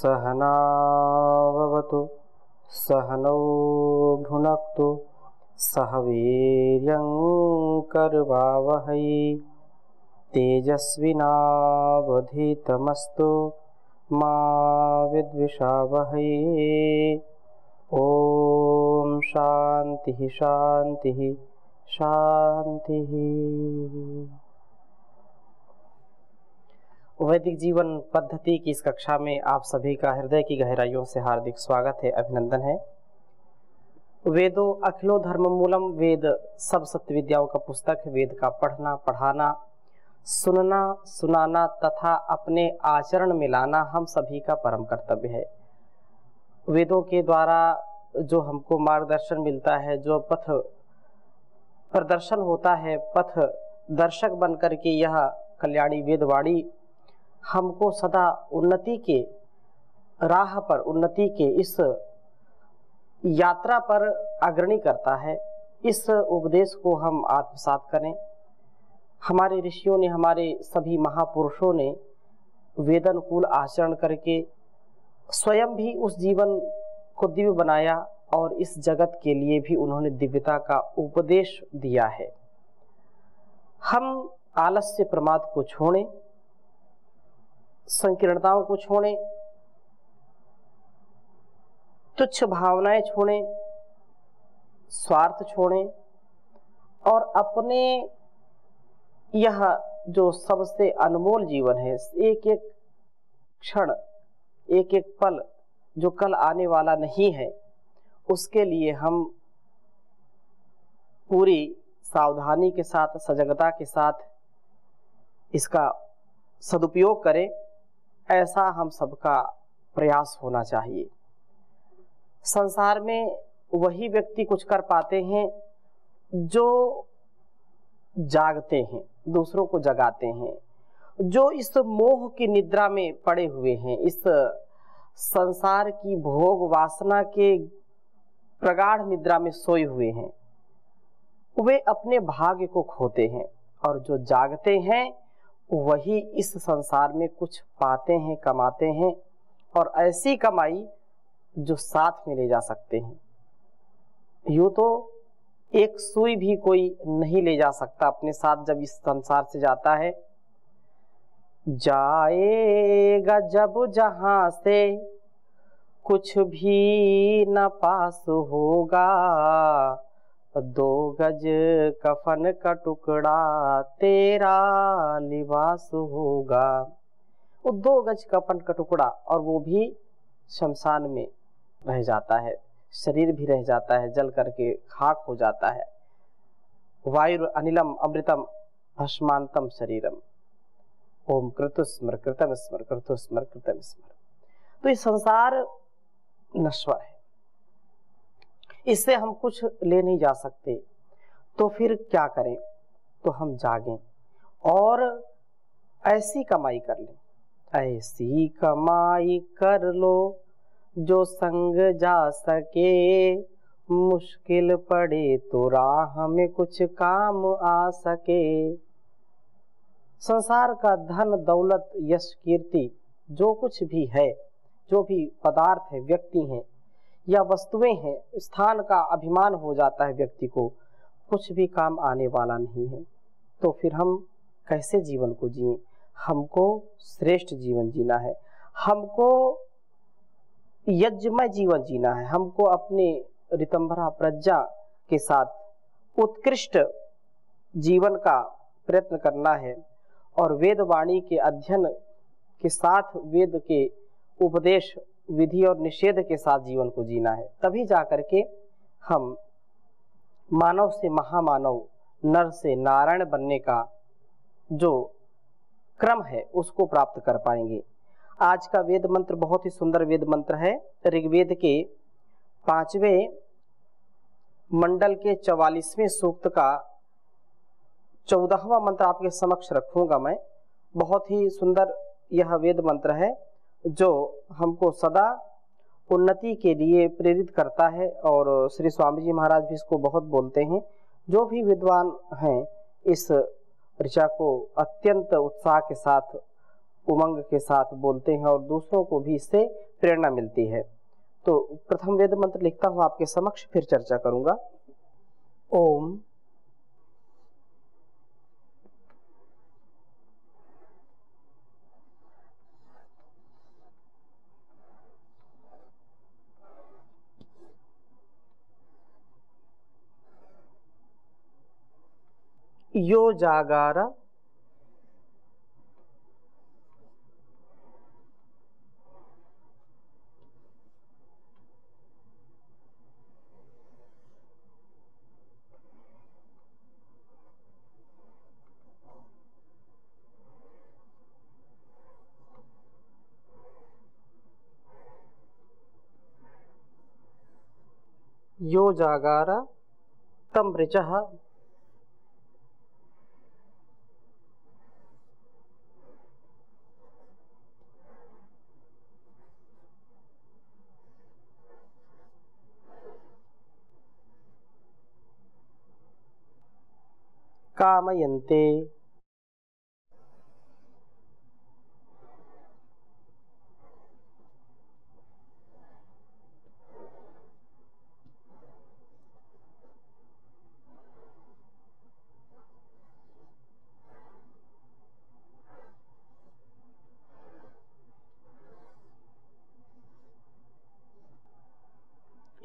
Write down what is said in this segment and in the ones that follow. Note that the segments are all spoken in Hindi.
सहनाववतु सहनौ भुनक्तु सह वीर्यं करवावहै तेजस्विनावधीतमस्तु मा विद्विषावहै। ओम शांति शांति शांति। वैदिक जीवन पद्धति की इस कक्षा में आप सभी का हृदय की गहराइयों से हार्दिक स्वागत है, अभिनंदन है। वेदो अखिलो धर्म मूलम, वेद सब सत्य विद्याओं का पुस्तक है। वेद का पढ़ना, पढ़ाना, सुनना, सुनाना तथा अपने आचरण में लाना हम सभी का परम कर्तव्य है। वेदों के द्वारा जो हमको मार्गदर्शन मिलता है, जो पथ प्रदर्शन होता है, पथ दर्शक बनकर के यह कल्याणी वेदवाणी हमको सदा उन्नति के राह पर, उन्नति के इस यात्रा पर अग्रणी करता है। इस उपदेश को हम आत्मसात करें। हमारे ऋषियों ने, हमारे सभी महापुरुषों ने वेदानुकूल आचरण करके स्वयं भी उस जीवन को दिव्य बनाया और इस जगत के लिए भी उन्होंने दिव्यता का उपदेश दिया है। हम आलस्य प्रमाद को छोड़ें, संकीर्णताओं को छोड़ें, तुच्छ भावनाएं छोड़ें, स्वार्थ छोड़ें और अपने यह जो सबसे अनमोल जीवन है, एक एक क्षण, एक एक पल जो कल आने वाला नहीं है, उसके लिए हम पूरी सावधानी के साथ, सजगता के साथ इसका सदुपयोग करें, ऐसा हम सबका प्रयास होना चाहिए। संसार में वही व्यक्ति कुछ कर पाते हैं जो जागते हैं, दूसरों को जगाते हैं, जो इस मोह की निद्रा में पड़े हुए हैं, इस संसार की भोग वासना के प्रगाढ़ निद्रा में सोए हुए हैं। वे अपने भाग्य को खोते हैं और जो जागते हैं वही इस संसार में कुछ पाते हैं, कमाते हैं, और ऐसी कमाई जो साथ में ले जा सकते हैं। यूं तो एक सुई भी कोई नहीं ले जा सकता अपने साथ जब इस संसार से जाता है। जाएगा जब जहां से कुछ भी न पास होगा, 2 गज कफन का टुकड़ा तेरा लिबास होगा। वो 2 गज कफन का टुकड़ा, और वो भी शमशान में रह जाता है, शरीर भी रह जाता है, जल करके खाक हो जाता है। वायु अनिलम अमृतम भस्मांतम शरीरम, ओम कृतु स्मर कृतम स्मर, कृतु स्मर कृतम स्मर। तो ये संसार नश्वर है, इससे हम कुछ ले नहीं जा सकते। तो फिर क्या करें? तो हम जागें और ऐसी कमाई कर लें, ऐसी कमाई कर लो जो संग जा सके, मुश्किल पड़े तो राह में कुछ काम आ सके। संसार का धन, दौलत, यश, कीर्ति जो कुछ भी है, जो भी पदार्थ है, व्यक्ति हैं या वस्तुएं हैं, स्थान का अभिमान हो जाता है व्यक्ति को, कुछ भी काम आने वाला नहीं है। तो फिर हम कैसे जीवन को जिएं? हमको श्रेष्ठ जीवन जीना है, हमको यज्ञमय जीवन जीना है, हमको अपने ऋतंभरा प्रज्ञा के साथ उत्कृष्ट जीवन का प्रयत्न करना है और वेदवाणी के अध्ययन के साथ, वेद के उपदेश, विधि और निषेध के साथ जीवन को जीना है। तभी जाकर के हम मानव से महामानव, नर से नारायण बनने का जो क्रम है उसको प्राप्त कर पाएंगे। आज का वेद मंत्र बहुत ही सुंदर वेद मंत्र है। ऋग्वेद के 5वें मंडल के 44वें सूक्त का 14वां मंत्र आपके समक्ष रखूंगा मैं। बहुत ही सुंदर यह वेद मंत्र है जो हमको सदा उन्नति के लिए प्रेरित करता है, और श्री स्वामी जी महाराज भी इसको बहुत बोलते हैं। जो भी विद्वान हैं इस ऋचा को अत्यंत उत्साह के साथ उमंग के साथ बोलते हैं और दूसरों को भी इससे प्रेरणा मिलती है। तो प्रथम वेद मंत्र लिखता हूं आपके समक्ष, फिर चर्चा करूंगा। ओम यो जागार यो जागार तम ऋचः कामयन्ते।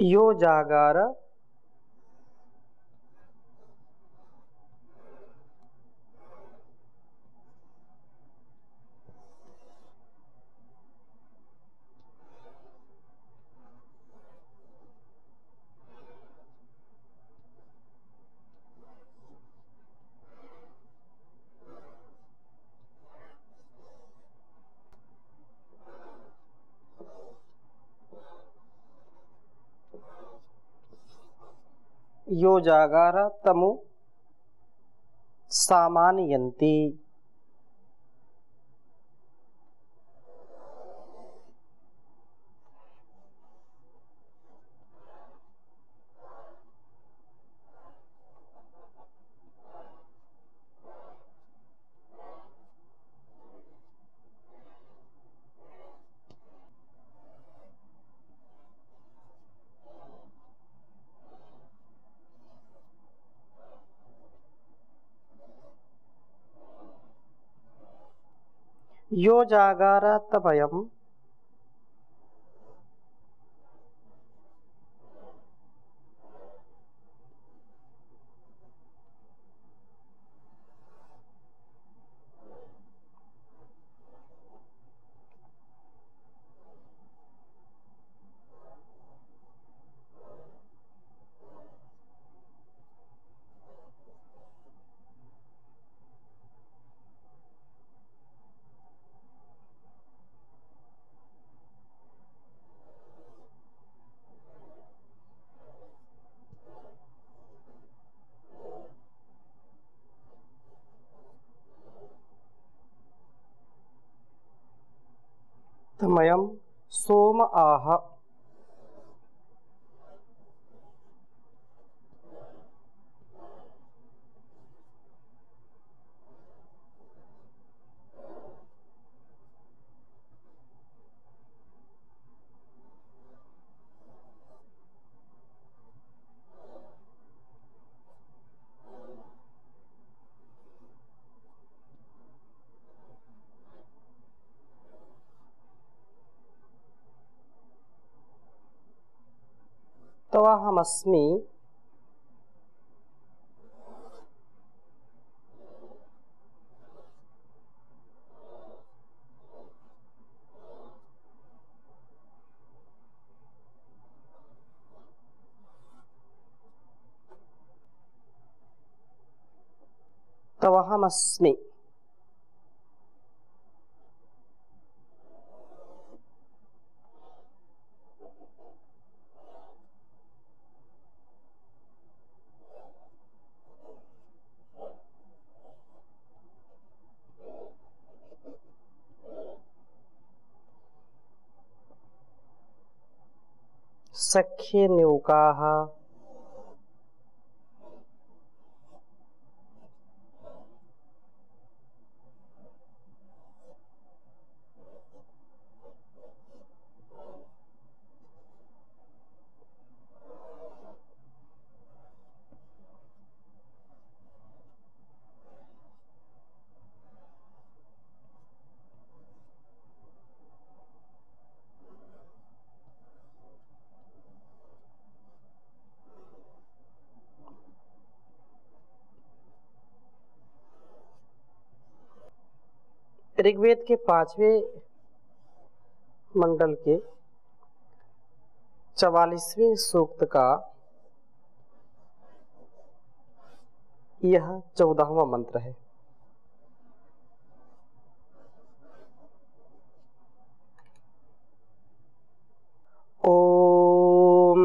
यो जागार यो जागार तमु सामानयन्ति। यो जागार तभयम् तमयम् सोम आह। तवाहमस्मि तवाहमस्मि। सख्ये न्यूकाः ऋग्वेद के 5वें मंडल के 44वें सूक्त का यह 14वां मंत्र है। ओम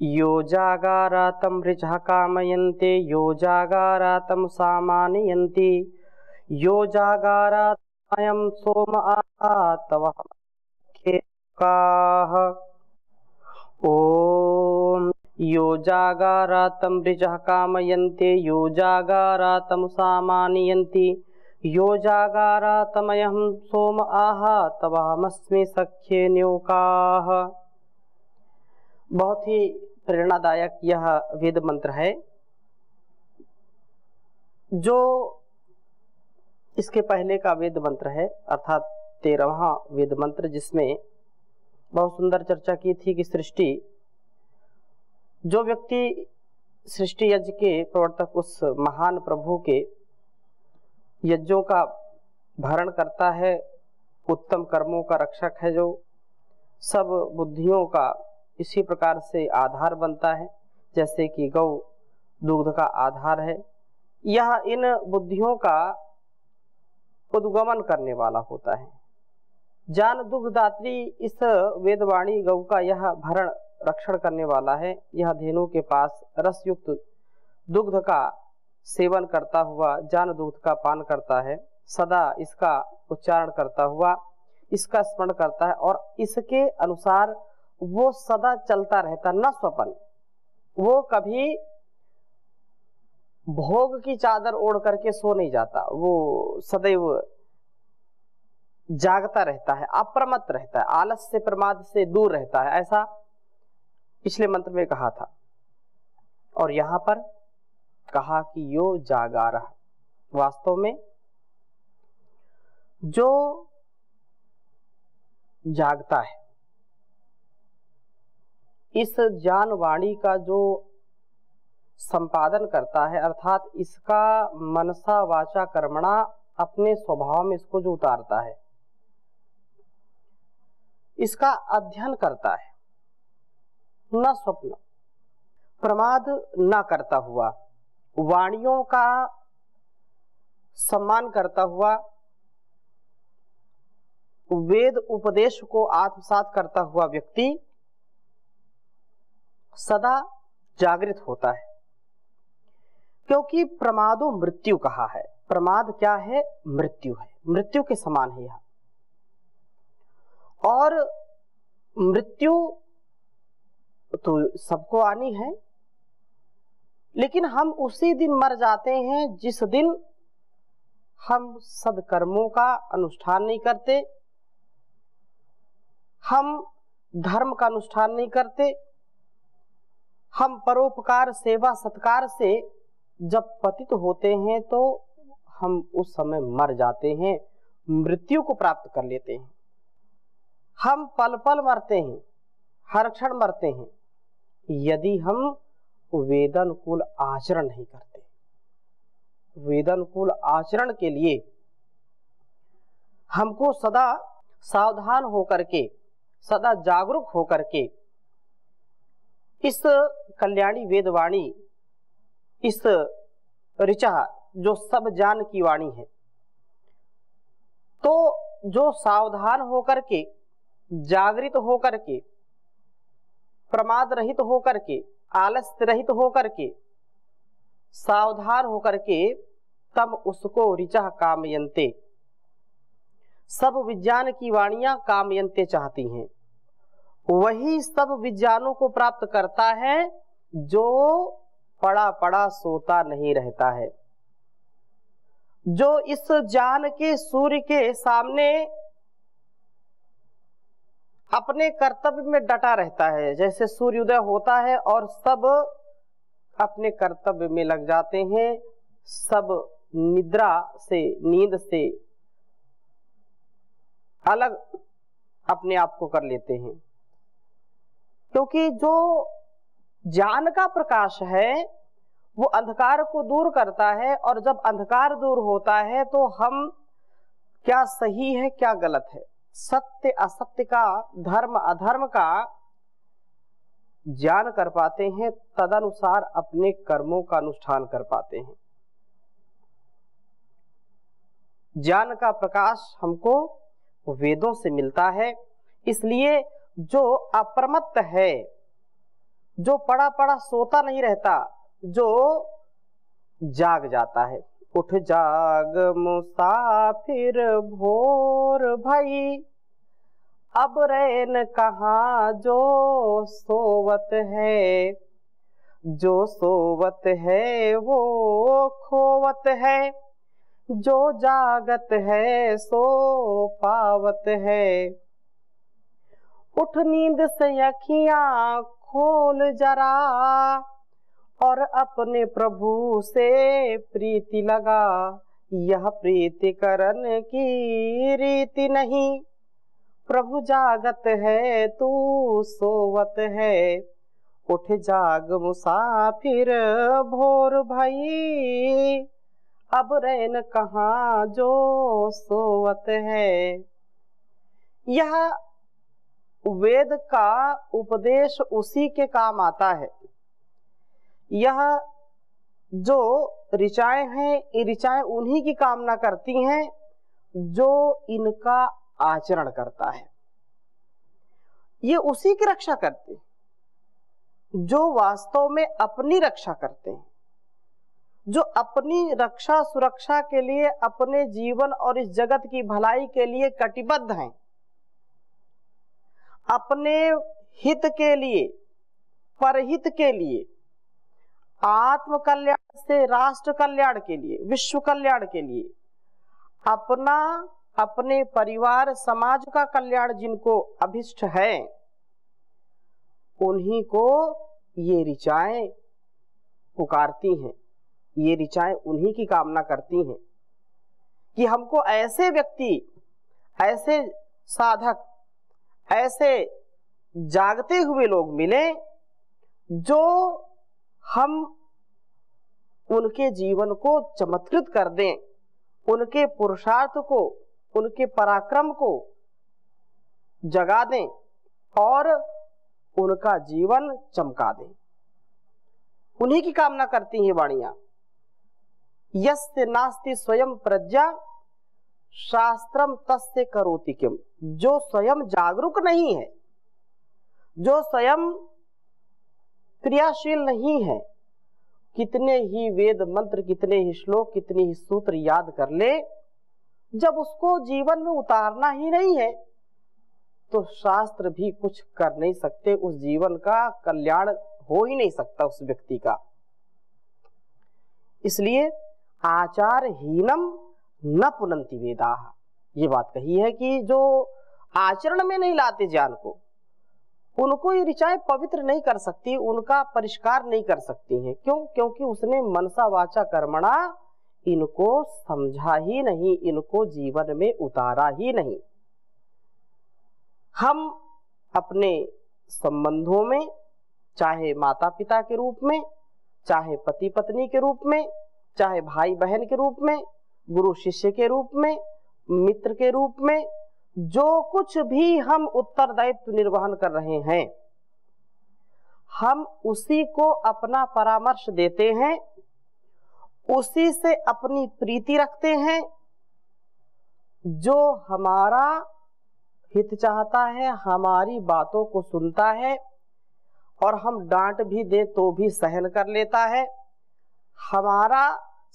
यो जागारातं ऋचः कामयन्ते यो जागारातं सामानयन्ति यो जागारातमयं सोम आतवः खेकाः। ओम यो जागारातं ऋचः कामयन्ते यो जागारातं सामानयन्ति यो जागारातमयं सोम आहातवहमस्मि सख्ये न्योकाः। बहुत ही प्रेरणादायक यह वेद मंत्र है, जो इसके पहले का वेद मंत्र है, अर्थात 13वां वेद मंत्र, जिसमें बहुत सुंदर चर्चा की थी कि सृष्टि, जो व्यक्ति सृष्टि यज्ञ के प्रवर्तक उस महान प्रभु के यज्ञों का भरण करता है, उत्तम कर्मों का रक्षक है, जो सब बुद्धियों का इसी प्रकार से आधार बनता है, जैसे कि गौ दुग्ध का आधार है। यह इन बुद्धियों का उद्गमन करने वाला होता है। जान दुग्धदात्री इस वेदवाणी गौ का यह भरण रक्षण करने वाला है। यह धेनु के पास रसयुक्त दुग्ध का सेवन करता हुआ जान दुग्ध का पान करता है, सदा इसका उच्चारण करता हुआ इसका स्मरण करता है और इसके अनुसार वो सदा चलता रहता, न स्वपन। वो कभी भोग की चादर ओढ़ करके सो नहीं जाता, वो सदैव जागता रहता है, अप्रमत्त रहता है, आलस से प्रमाद से दूर रहता है, ऐसा पिछले मंत्र में कहा था। और यहां पर कहा कि यो जागारः, वास्तव में जो जागता है, इस ज्ञान वाणी का जो संपादन करता है, अर्थात इसका मनसा वाचा कर्मणा अपने स्वभाव में इसको जो उतारता है, इसका अध्ययन करता है, न स्वप्न प्रमाद न करता हुआ, वाणियों का सम्मान करता हुआ, वेद उपदेश को आत्मसात करता हुआ व्यक्ति सदा जागृत होता है। क्योंकि प्रमादो मृत्यु कहा है। प्रमाद क्या है? मृत्यु है, मृत्यु के समान है यह। और मृत्यु तो सबको आनी है, लेकिन हम उसी दिन मर जाते हैं जिस दिन हम सदकर्मों का अनुष्ठान नहीं करते, हम धर्म का अनुष्ठान नहीं करते, हम परोपकार सेवा सत्कार से जब पतित होते हैं तो हम उस समय मर जाते हैं, मृत्यु को प्राप्त कर लेते हैं। हम पल पल मरते हैं, हर क्षण मरते हैं, यदि हम वेदानुकूल आचरण नहीं करते। वेदानुकूल आचरण के लिए हमको सदा सावधान होकर के, सदा जागरूक होकर के इस कल्याणी वेदवाणी, इस ऋचा जो सब ज्ञान की वाणी है, तो जो सावधान होकर के, जागृत होकर के, प्रमाद रहित होकर के, आलस्य रहित होकर के, सावधान होकर के तब उसको ऋचा कामयन्ते, सब विज्ञान की वाणियां कामयन्ते चाहती हैं। वही सब विज्ञानों को प्राप्त करता है जो पड़ा पड़ा सोता नहीं रहता है, जो इस ज्ञान के सूर्य के सामने अपने कर्तव्य में डटा रहता है। जैसे सूर्योदय होता है और सब अपने कर्तव्य में लग जाते हैं, सब निद्रा से, नींद से अलग अपने आप को कर लेते हैं। क्योंकि जो ज्ञान का प्रकाश है वो अंधकार को दूर करता है, और जब अंधकार दूर होता है तो हम क्या सही है क्या गलत है, सत्य असत्य का, धर्म अधर्म का ज्ञान कर पाते हैं, तदनुसार अपने कर्मों का अनुष्ठान कर पाते हैं। ज्ञान का प्रकाश हमको वेदों से मिलता है, इसलिए जो अप्रमत्त है, जो पड़ा पड़ा सोता नहीं रहता, जो जाग जाता है, उठ जाग मुसाफिर भोर भई, अब रैन कहाँ जो सोवत है, जो सोवत है वो खोवत है, जो जागत है सो पावत है। उठ नींद से अखियां खोल जरा, और अपने प्रभु से प्रीति लगा, यह प्रीति करन की रीति नहीं, प्रभु जागत है तू सोवत है, उठ जाग मुसाफिर भोर भई, अब रैन कहाँ जो सोवत है। यह वेद का उपदेश उसी के काम आता है। यह जो ऋचाएं हैं, ये ऋचाएं उन्हीं की कामना करती हैं जो इनका आचरण करता है। ये उसी की रक्षा करते हैं जो वास्तव में अपनी रक्षा करते हैं, जो अपनी रक्षा सुरक्षा के लिए, अपने जीवन और इस जगत की भलाई के लिए कटिबद्ध हैं, अपने हित के लिए, परहित के लिए, आत्म कल्याण से राष्ट्र कल्याण के लिए, विश्व कल्याण के लिए, अपना, अपने परिवार समाज का कल्याण जिनको अभिष्ट है, उन्हीं को ये ऋचाएं पुकारती हैं, ये ऋचाएं उन्हीं की कामना करती हैं कि हमको ऐसे व्यक्ति, ऐसे साधक, ऐसे जागते हुए लोग मिले जो हम उनके जीवन को चमत्कृत कर दें, उनके पुरुषार्थ को, उनके पराक्रम को जगा दें और उनका जीवन चमका दें। उन्हीं की कामना करती हैं वाणियां। यस्य नास्ति स्वयं प्रज्ञा शास्त्रम तस्य करोति किम। जो स्वयं जागरूक नहीं है, जो स्वयं क्रियाशील नहीं है, कितने ही वेद मंत्र, कितने ही श्लोक, कितने ही सूत्र याद कर ले, जब उसको जीवन में उतारना ही नहीं है तो शास्त्र भी कुछ कर नहीं सकते, उस जीवन का कल्याण हो ही नहीं सकता उस व्यक्ति का। इसलिए आचारहीनम न पुनन्ति वेदाः, ये बात कही है कि जो आचरण में नहीं लाते ज्ञान को, उनको ये ऋचाएं पवित्र नहीं कर सकती, उनका परिष्कार नहीं कर सकती हैं। क्यों? क्योंकि उसने मनसा वाचा कर्मणा इनको समझा ही नहीं, इनको जीवन में उतारा ही नहीं। हम अपने संबंधों में, चाहे माता पिता के रूप में, चाहे पति पत्नी के रूप में, चाहे भाई बहन के रूप में, गुरु शिष्य के रूप में, मित्र के रूप में, जो कुछ भी हम उत्तरदायित्व निर्वहन कर रहे हैं, हम उसी को अपना परामर्श देते हैं, उसी से अपनी प्रीति रखते हैं। जो हमारा हित चाहता है, हमारी बातों को सुनता है और हम डांट भी दे तो भी सहन कर लेता है, हमारा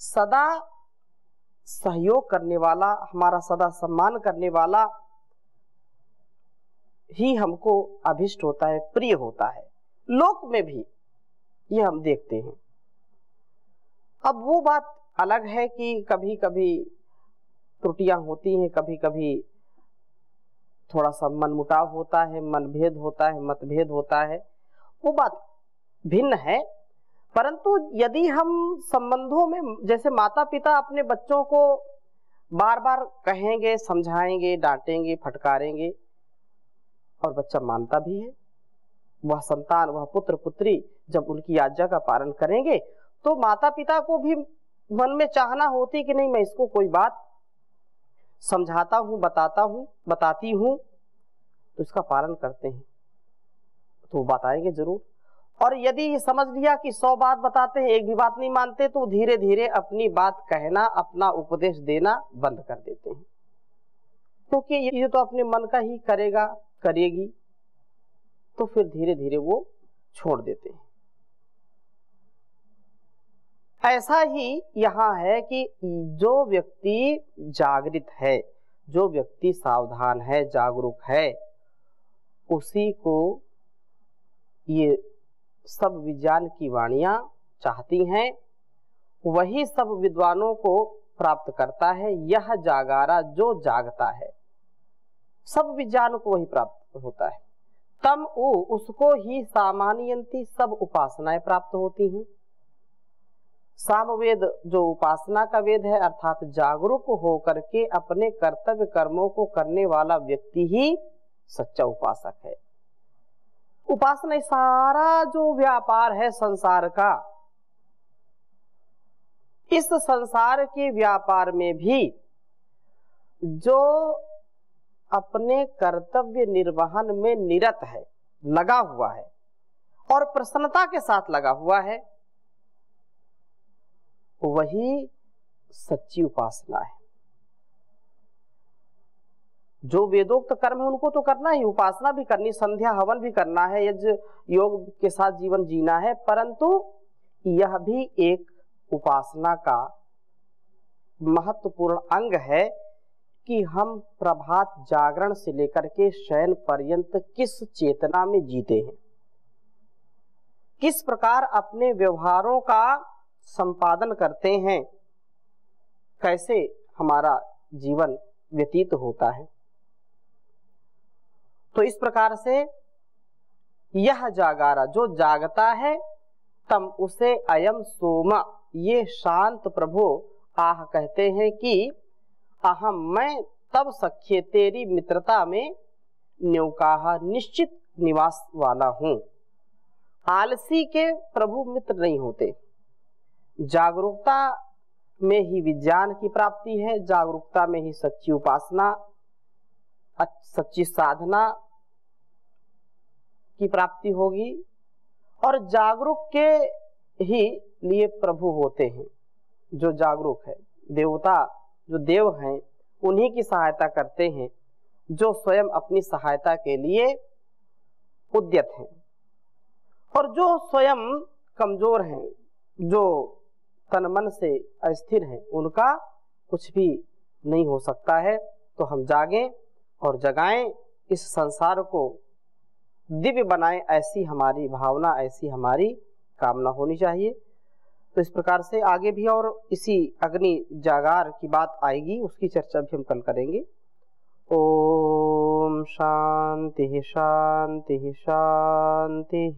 सदा सहयोग करने वाला, हमारा सदा सम्मान करने वाला ही हमको अभिष्ट होता है, प्रिय होता है। लोक में भी ये हम देखते हैं। अब वो बात अलग है कि कभी कभी त्रुटियां होती हैं, कभी कभी थोड़ा सा मनमुटाव होता है, मनभेद होता है, मतभेद होता है, वो बात भिन्न है। परंतु यदि हम संबंधों में, जैसे माता पिता अपने बच्चों को बार बार कहेंगे, समझाएंगे, डांटेंगे, फटकारेंगे और बच्चा मानता भी है, वह संतान, वह पुत्र पुत्री जब उनकी आज्ञा का पालन करेंगे तो माता पिता को भी मन में चाहना होती कि नहीं, मैं इसको कोई बात समझाता हूँ, बताता हूँ, बताती हूँ, तो इसका पालन करते हैं तो बताएंगे जरूर। और यदि ये समझ लिया कि 100 बात बताते हैं, एक भी बात नहीं मानते, तो धीरे धीरे अपनी बात कहना, अपना उपदेश देना बंद कर देते हैं, क्योंकि ये तो अपने मन का ही करेगा, करेगी, तो फिर धीरे धीरे वो छोड़ देते हैं। ऐसा ही यहाँ है कि जो व्यक्ति जागृत है, जो व्यक्ति सावधान है, जागरूक है, उसी को ये सब विज्ञान की वाणियां चाहती हैं, वही सब विद्वानों को प्राप्त करता है। यह जागारा जो जागता है, सब विज्ञान को वही प्राप्त होता है। तम उसको ही सामान्यंती सब उपासनाएं प्राप्त होती हैं। सामवेद जो उपासना का वेद है, अर्थात जागरूक होकर के अपने कर्तव्य कर्मों को करने वाला व्यक्ति ही सच्चा उपासक है। उपासना सारा जो व्यापार है संसार का, इस संसार के व्यापार में भी जो अपने कर्तव्य निर्वहन में निरत है, लगा हुआ है और प्रसन्नता के साथ लगा हुआ है, वही सच्ची उपासना है। जो वेदोक्त कर्म है उनको तो करना ही, उपासना भी करनी, संध्या हवन भी करना है, यज्ञ योग के साथ जीवन जीना है, परंतु यह भी एक उपासना का महत्वपूर्ण अंग है कि हम प्रभात जागरण से लेकर के शयन पर्यंत किस चेतना में जीते हैं, किस प्रकार अपने व्यवहारों का संपादन करते हैं, कैसे हमारा जीवन व्यतीत होता है। तो इस प्रकार से यह जागारा जो जागता है, तम उसे अयम सोमा, ये शांत प्रभु आह कहते हैं कि अहम मैं तब सख्ये तेरी मित्रता में न्यौकाहा निश्चित निवास वाला हूं। आलसी के प्रभु मित्र नहीं होते। जागरूकता में ही विज्ञान की प्राप्ति है, जागरूकता में ही सच्ची उपासना, सच्ची साधना की प्राप्ति होगी, और जागरूक के ही लिए प्रभु होते हैं। जो जागरूक है, देवता जो देव हैं, उन्हीं की सहायता करते हैं, जो स्वयं अपनी सहायता के लिए उद्यत हैं, और जो स्वयं कमजोर हैं, जो तन मन से अस्थिर हैं, उनका कुछ भी नहीं हो सकता है। तो हम जागें और जगाएं, इस संसार को दिव्य बनाएं, ऐसी हमारी भावना, ऐसी हमारी कामना होनी चाहिए। तो इस प्रकार से आगे भी और इसी अग्नि जागार की बात आएगी, उसकी चर्चा भी हम कल करेंगे। ओम शांति शांति शांति।